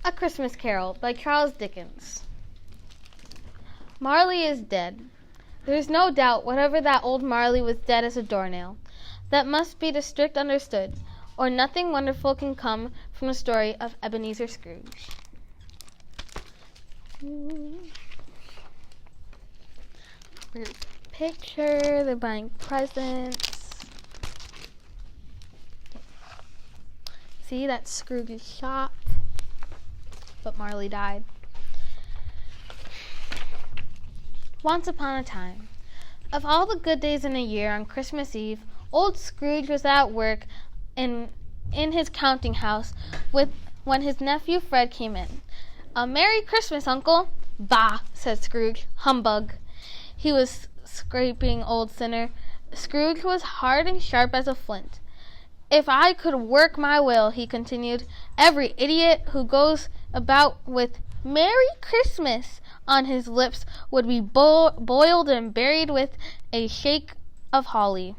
A Christmas Carol by Charles Dickens. Marley is dead. There is no doubt whatever that old Marley was dead as a doornail. That must be the strict understood, or nothing wonderful can come from the story of Ebenezer Scrooge. There's a picture, they're buying presents. See, that's Scrooge's shop. But Marley died. Once upon a time, of all the good days in a year, on Christmas Eve, old Scrooge was at work in his counting house when his nephew Fred came in. "A Merry Christmas, Uncle." "Bah," said Scrooge. "Humbug." He was scraping old sinner. Scrooge was hard and sharp as a flint. "If I could work my will," he continued, "every idiot who goes about with 'Merry Christmas' on his lips would be boiled and buried with a shake of holly."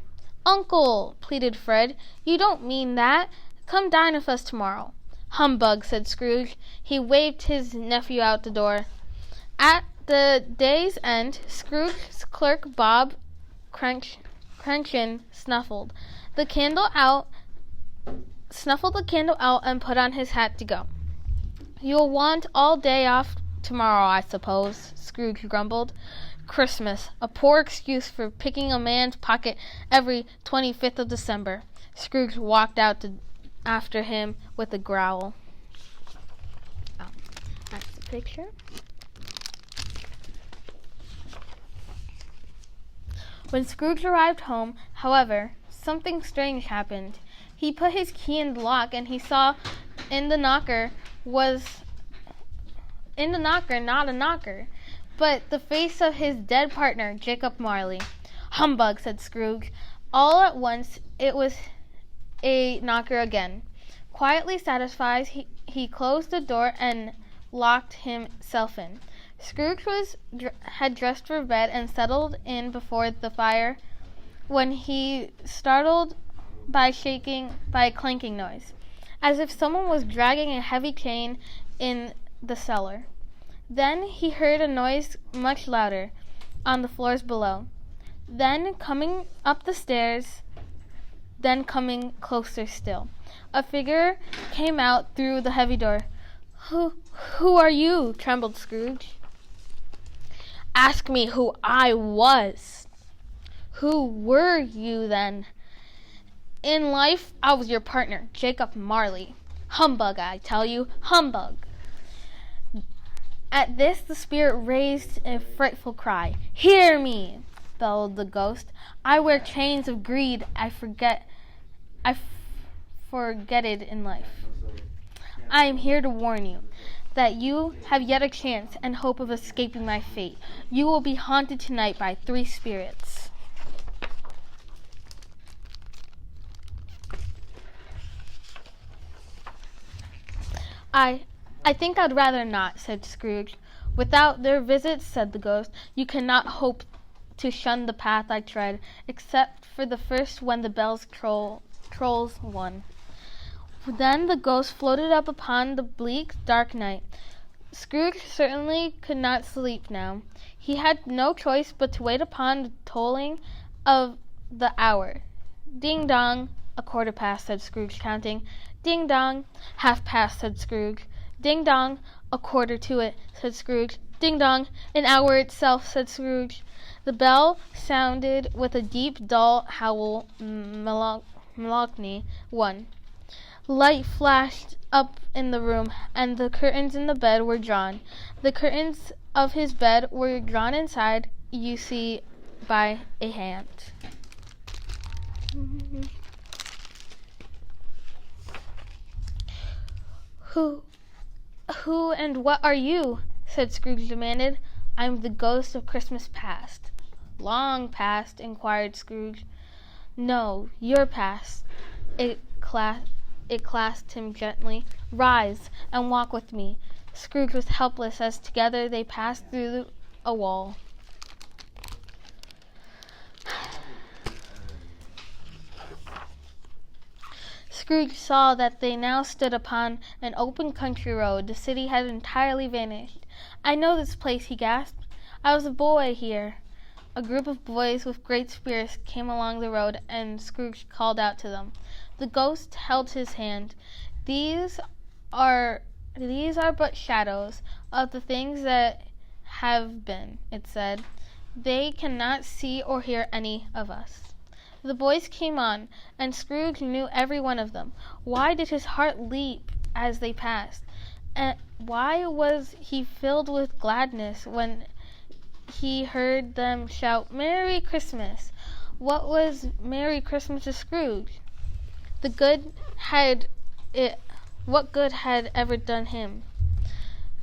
"Uncle," pleaded Fred, "you don't mean that. Come dine with us tomorrow." "Humbug," said Scrooge. He waved his nephew out the door. At the day's end, Scrooge's clerk Bob Crunchin snuffled the candle out and put on his hat to go. "You'll want all day off tomorrow, I suppose," Scrooge grumbled. "Christmas, a poor excuse for picking a man's pocket every 25th of December." Scrooge walked out after him with a growl. That's the picture. When Scrooge arrived home, however, something strange happened. He put his key in the lock, and he saw in the knocker not a knocker, but the face of his dead partner, Jacob Marley. "Humbug," said Scrooge. All at once it was a knocker again. Quietly satisfied, he closed the door and locked himself in. Scrooge had dressed for bed and settled in before the fire when he startled by a clanking noise, as if someone was dragging a heavy chain in the cellar. Then he heard a noise much louder on the floors below. Then coming up the stairs, then coming closer still, a figure came out through the heavy door. Who are you?" trembled Scrooge. "Ask me who I was." "Who were you, then?" "In life, I was your partner, Jacob Marley." "Humbug, I tell you, humbug." At this the spirit raised a frightful cry. "Hear me!" bellowed the ghost. "I wear chains of greed. I forget it in life. I am here to warn you that you have yet a chance and hope of escaping my fate. You will be haunted tonight by 3 spirits." I think I'd rather not," said Scrooge. "Without their visits," said the ghost, "you cannot hope to shun the path I tread, except for the first when the bells trolls one." Then the ghost floated up upon the bleak, dark night. Scrooge certainly could not sleep now. He had no choice but to wait upon the tolling of the hour. "Ding dong." "A quarter past," said Scrooge, counting. "Ding dong." "Half past," said Scrooge. "Ding dong." "A quarter to it," said Scrooge. "Ding dong." "An hour itself," said Scrooge. The bell sounded with a deep, dull howl. Melancholy 1. Light flashed up in the room, and the curtains in the bed were drawn. The curtains of his bed were drawn inside, you see, by a hand. Who and what are you?" said Scrooge demanded. "I'm the ghost of Christmas past." "Long past?" inquired Scrooge. "No, your past." It clasped him gently. "Rise and walk with me." Scrooge was helpless as together they passed through a wall. Scrooge saw that they now stood upon an open country road. The city had entirely vanished. "I know this place," he gasped. "I was a boy here." A group of boys with great spears came along the road, and Scrooge called out to them. The ghost held his hand. These are but shadows of the things that have been," it said. "They cannot see or hear any of us." The boys came on, and Scrooge knew every one of them. Why did his heart leap as they passed? And why was he filled with gladness when he heard them shout, "Merry Christmas"? What was Merry Christmas to Scrooge? What good had ever done him?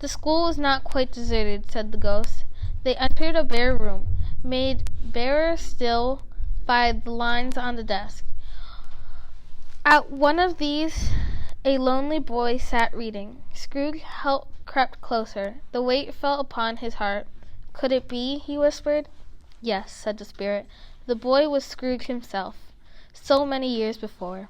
The school was not quite deserted, said the ghost. They entered a bare room, made barer still by the lines on the desk. At one of these a lonely boy sat reading. Scrooge crept closer. The weight fell upon his heart. "Could it be?" he whispered. "Yes," said the spirit. The boy was Scrooge himself, so many years before.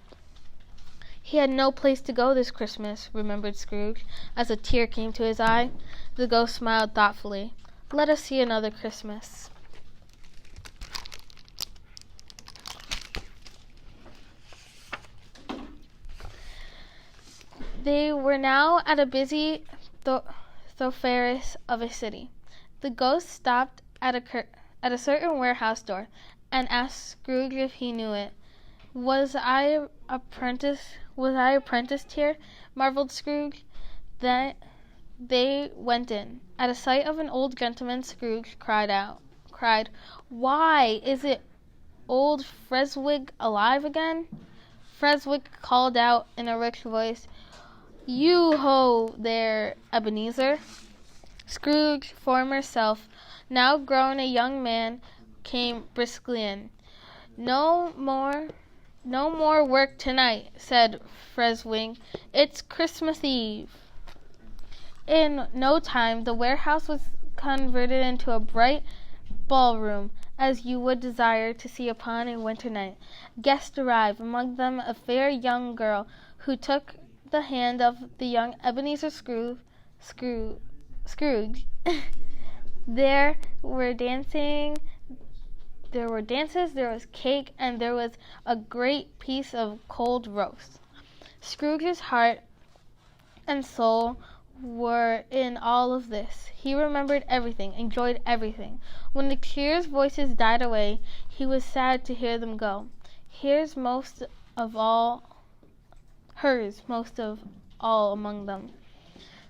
He had no place to go this Christmas, remembered Scrooge, as a tear came to his eye. The ghost smiled thoughtfully. "Let us see another Christmas." They were now at a busy thoroughfare of a city. The ghost stopped at a certain warehouse door, and asked Scrooge if he knew it. Was I apprenticed here?" marveled Scrooge. Then they went in. At a sight of an old gentleman, Scrooge cried, "Why, is it old Fezziwig alive again?" Fezziwig called out in a rich voice, "You ho there, Ebenezer." Scrooge's former self, now grown a young man, came briskly in. No more work tonight," said Fezziwig. "It's Christmas Eve." In no time the warehouse was converted into a bright ballroom, as you would desire to see upon a winter night. Guests arrived, among them a fair young girl, who took the hand of the young Ebenezer Scrooge. There were dances, there was cake, and there was a great piece of cold roast. Scrooge's heart and soul were in all of this. He remembered everything, enjoyed everything. When the cheers' voices died away, he was sad to hear them go. Hers most of all among them.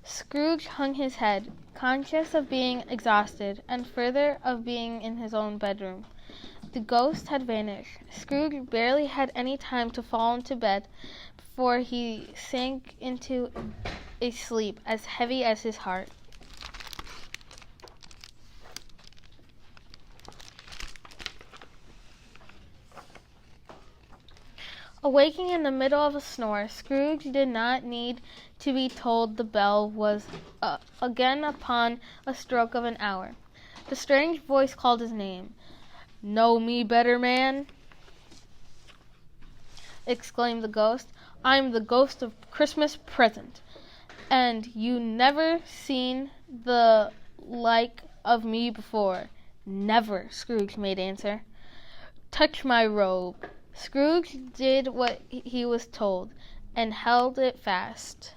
Scrooge hung his head, conscious of being exhausted, and further of being in his own bedroom. The ghost had vanished. Scrooge barely had any time to fall into bed before he sank into a sleep as heavy as his heart. Awaking in the middle of a snore, Scrooge did not need to be told the bell was again upon a stroke of an hour. The strange voice called his name. "Know me better, man?" exclaimed the ghost. "I'm the ghost of Christmas Present, and you never seen the like of me before." "Never," Scrooge made answer. "Touch my robe." Scrooge did what he was told, and held it fast.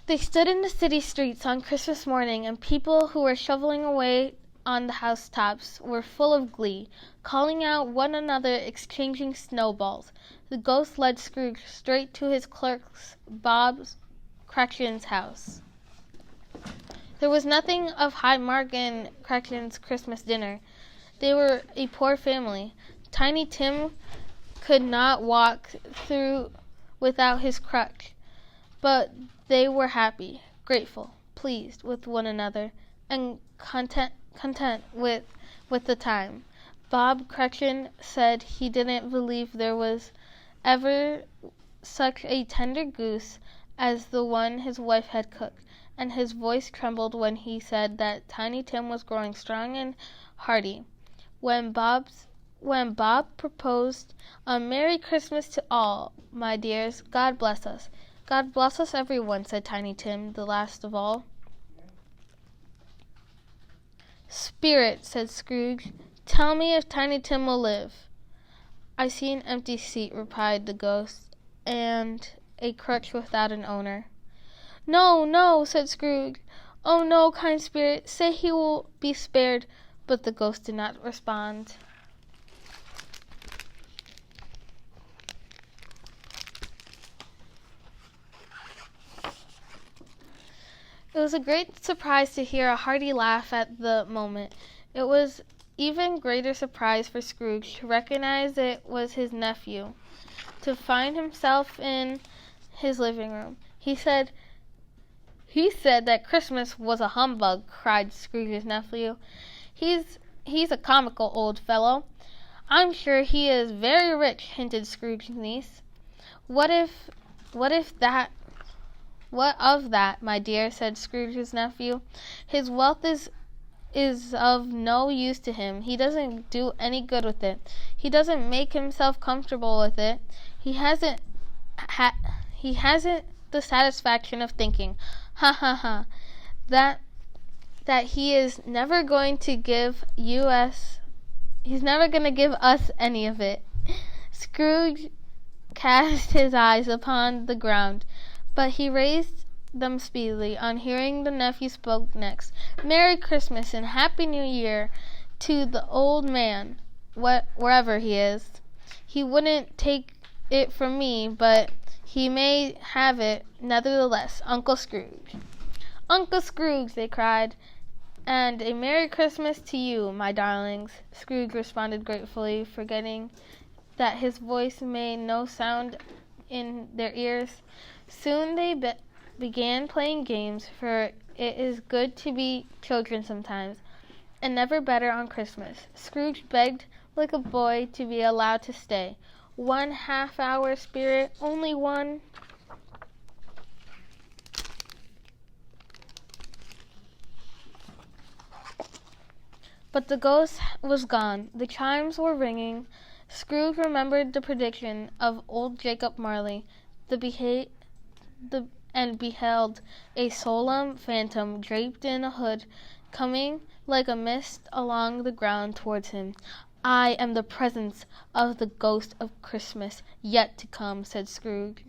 They stood in the city streets on Christmas morning, and people who were shoveling away on the housetops were full of glee, calling out one another, exchanging snowballs. The ghost led Scrooge straight to his clerk's, Bob Cratchit's house. There was nothing of high mark in Cratchit's Christmas dinner. They were a poor family. Tiny Tim could not walk through without his crutch, but they were happy, grateful, pleased with one another, and content with the time. Bob Cratchit said he didn't believe there was ever such a tender goose as the one his wife had cooked, and his voice trembled when he said that Tiny Tim was growing strong and hearty. When Bob proposed, "A Merry Christmas to all, my dears. God bless us." "God bless us, everyone," said Tiny Tim, the last of all. "Spirit," said Scrooge, "tell me if Tiny Tim will live." "I see an empty seat," replied the ghost, "and a crutch without an owner." "No, no," said Scrooge. "Oh no, kind spirit, say he will be spared." But the ghost did not respond. It was a great surprise to hear a hearty laugh at the moment. It was even greater surprise for Scrooge to recognize it was his nephew, to find himself in his living room. He said that Christmas was a humbug," cried Scrooge's nephew. He's a comical old fellow." "I'm sure he is very rich," hinted Scrooge's niece. What of that, my dear?" said Scrooge's nephew. "His wealth is of no use to him. He doesn't do any good with it. He doesn't make himself comfortable with it. He hasn't the satisfaction of thinking, ha ha ha, that he is never going to give us any of it." Scrooge cast his eyes upon the ground, but he raised them speedily on hearing the nephew spoke next. "Merry Christmas and Happy New Year to the old man, wherever he is. He wouldn't take it from me, but he may have it nevertheless, Uncle Scrooge." "Uncle Scrooge!" they cried. "And a Merry Christmas to you, my darlings," Scrooge responded gratefully, forgetting that his voice made no sound in their ears. Soon they began playing games, for it is good to be children sometimes, and never better on Christmas. Scrooge begged like a boy to be allowed to stay. "1 half-hour, spirit, only one." But the ghost was gone. The chimes were ringing. Scrooge remembered the prediction of old Jacob Marley, and beheld a solemn phantom draped in a hood, coming like a mist along the ground towards him. "I am the presence of the ghost of Christmas yet to come," said Scrooge.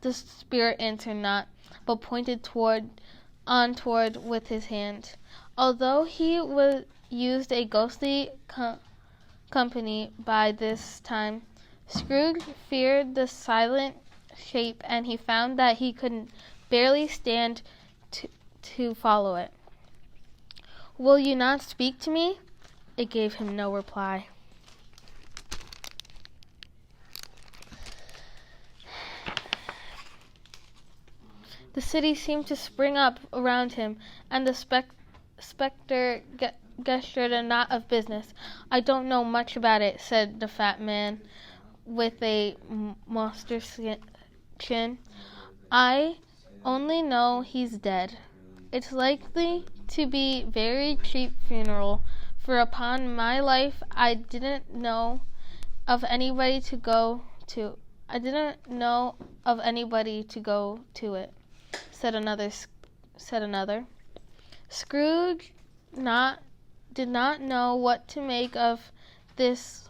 The spirit answered not, but pointed onward with his hand. Although he used a ghostly company by this time, Scrooge feared the silent shape, and he found that he could barely stand to follow it. "Will you not speak to me?" It gave him no reply. The city seemed to spring up around him, and the spectre gestured a knot of business. "I don't know much about it," said the fat man with a monstrous chin. "I only know he's dead. It's likely to be very cheap funeral, for upon my life I didn't know of anybody to go to. It," said another. Scrooge did not know what to make of this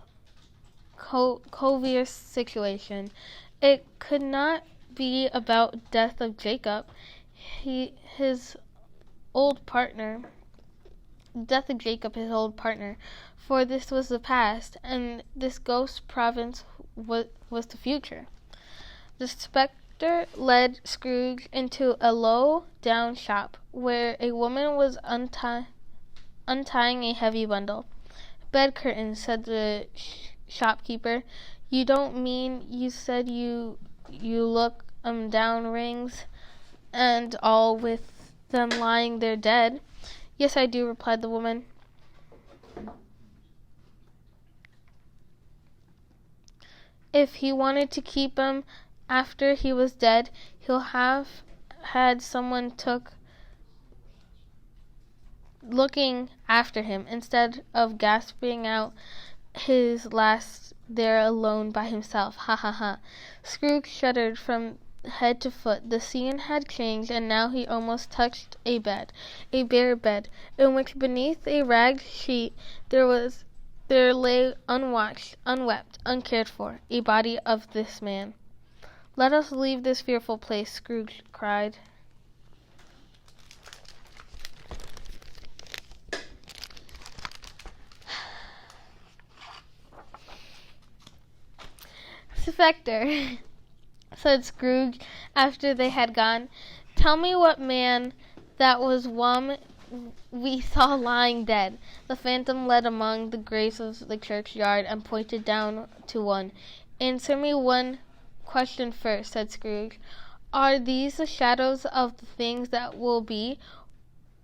covious situation. It could not be about death of Jacob, his old partner, for this was the past, and this ghost province was the future. The spectre led Scrooge into a low-down shop, where a woman was untying a heavy bundle. "Bed curtains," said the shopkeeper. "You don't mean you said you look down rings and all with them lying there dead?" "Yes, I do," replied the woman. "If he wanted to keep 'em after he was dead, he'll have had someone took looking after him instead of gasping out his last there alone by himself. Ha ha ha. Scrooge shuddered from head to foot. The scene had changed, and now he almost touched a bed, a bare bed, in which beneath a ragged sheet there lay unwatched, unwept, uncared for, a body of this man. "Let us leave this fearful place," Scrooge cried. "Spectre," said Scrooge after they had gone, "tell me what man that was whom we saw lying dead." The phantom led among the graves of the churchyard and pointed down to one. "Answer me one question first," said Scrooge. "Are these the shadows of the things that will be,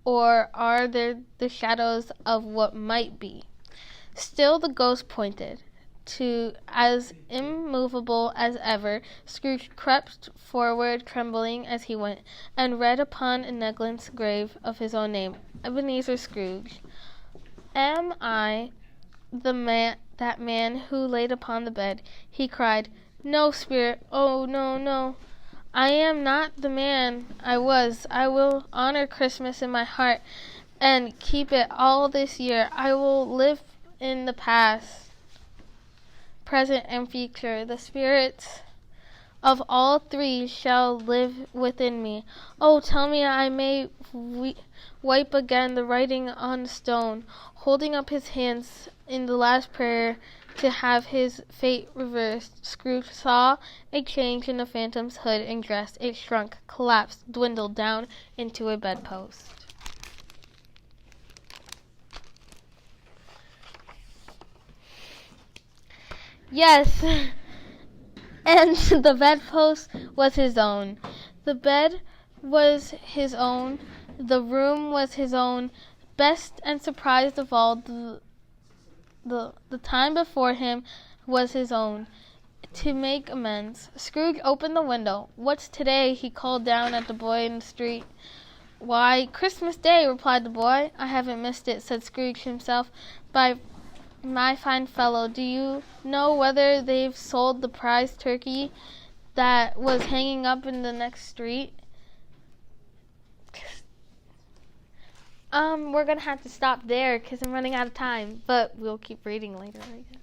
or are they the shadows of what might be?" Still the ghost pointed. As immovable as ever, Scrooge crept forward, trembling as he went, and read upon Neglin's grave of his own name, Ebenezer Scrooge. "Am I that man who laid upon the bed?" he cried. "No, spirit, oh no, no. I am not the man I was. I will honor Christmas in my heart, and keep it all this year. I will live in the past, present, and future. The spirits of all three shall live within me. Oh, tell me I may wipe again the writing on the stone." Holding up his hands in the last prayer to have his fate reversed, Scrooge saw a change in the phantom's hood and dress. It shrunk, collapsed, dwindled down into a bedpost. Yes, and the bedpost was his own. The bed was his own. The room was his own. Best and surprised of all, the time before him was his own. To make amends, Scrooge opened the window. "What's today?" he called down at the boy in the street. "Why, Christmas Day," replied the boy. "I haven't missed it," said Scrooge himself. "By my fine fellow, do you know whether they've sold the prize turkey that was hanging up in the next street?" We're gonna have to stop there because I'm running out of time, but we'll keep reading later, I guess.